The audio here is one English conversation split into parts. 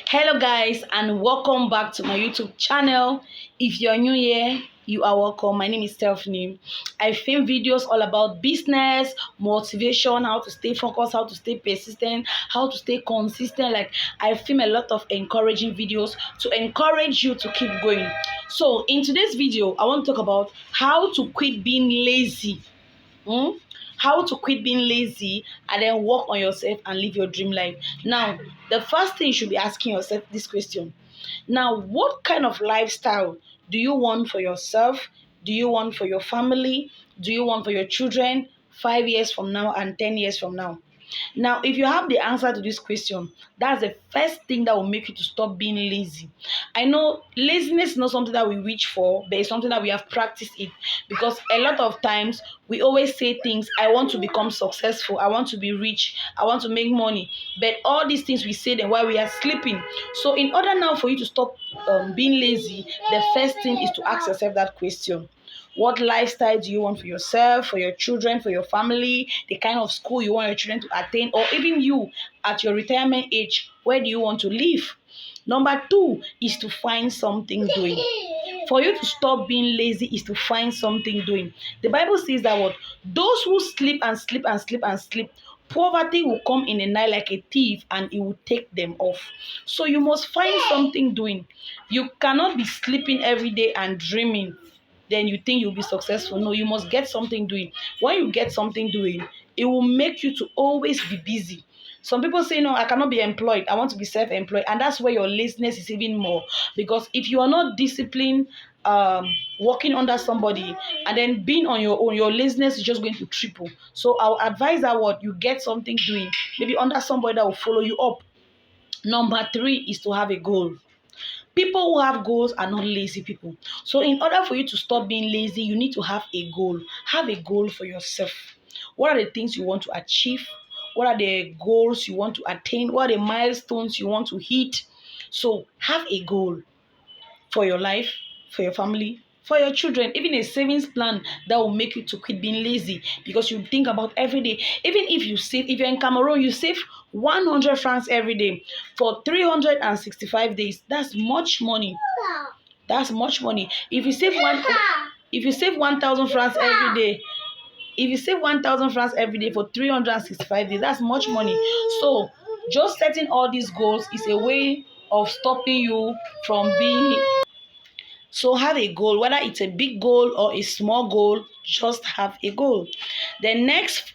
Hello guys, and welcome back to my YouTube channel. If you're new here, you are welcome. My name is Stephanie. I film videos all about business, motivation, how to stay focused, how to stay persistent, how to stay consistent. Like, I film a lot of encouraging videos to encourage you to keep going. So in today's video, I want to talk about how to quit being lazy. How to quit being lazy and then work on yourself and live your dream life. Now, the first thing you should be asking yourself this question. Now, what kind of lifestyle do you want for yourself? Do you want for your family? Do you want for your children 5 years from now and 10 years from now? Now, if you have the answer to this question, that's the first thing that will make you to stop being lazy. I know laziness is not something that we reach for, but it's something that we have practiced it, because a lot of times we always say things, I want to become successful, I want to be rich, I want to make money, but all these things we say them while we are sleeping. So in order now for you to stop being lazy, the first thing is to ask yourself that question. What lifestyle do you want for yourself, for your children, for your family, the kind of school you want your children to attend, or even you at your retirement age, where do you want to live? Number two is to find something doing. For you to stop being lazy is to find something doing. The Bible says that what? Those who sleep and sleep and sleep and sleep, poverty will come in the night like a thief and it will take them off. So you must find something doing. You cannot be sleeping every day and dreaming, then you think you'll be successful. No, you must get something doing. When you get something doing, it will make you to always be busy. Some people say, no, I cannot be employed, I want to be self-employed. And that's where your laziness is even more. Because if you are not disciplined, working under somebody and then being on your own, your laziness is just going to triple. So I'll advise that what you get something doing, maybe under somebody that will follow you up. Number three is to have a goal. People who have goals are not lazy people. So in order for you to stop being lazy, you need to have a goal. Have a goal for yourself. What are the things you want to achieve? What are the goals you want to attain? What are the milestones you want to hit? So have a goal for your life, for your family, for your children, even a savings plan that will make you to quit being lazy, because you think about every day. Even if you save, if you're in Cameroon, you save 100 francs every day for 365 days. That's much money. That's much money. If you save 1,000 francs every day, if you save 1,000 francs every day for 365 days, that's much money. So just setting all these goals is a way of stopping you from being. So have a goal, whether it's a big goal or a small goal, just have a goal. The next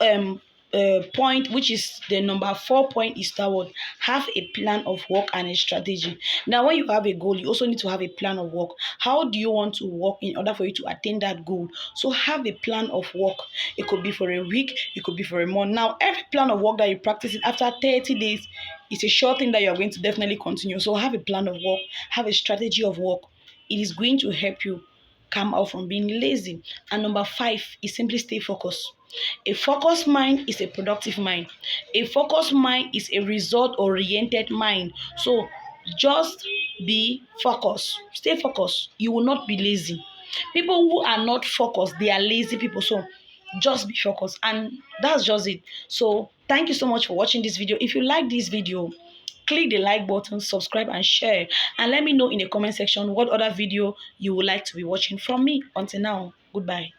point, which is the number 4 point, is that what? Have a plan of work and a strategy. Now, when you have a goal, you also need to have a plan of work. How do you want to work in order for you to attain that goal? So have a plan of work. It could be for a week, it could be for a month. Now, every plan of work that you practice it after 30 days, it's a sure thing that you're going to definitely continue. So have a plan of work, have a strategy of work. It is going to help you come out from being lazy. And number 5 is simply stay focused. A focused mind is a productive mind. A focused mind is a result-oriented mind. So just be focused. Stay focused. You will not be lazy. People who are not focused, they are lazy people. So just be focused. And that's just it. So thank you so much for watching this video. If you like this video, click the like button, subscribe and share, and let me know in the comment section what other video you would like to be watching from me. Until now, goodbye.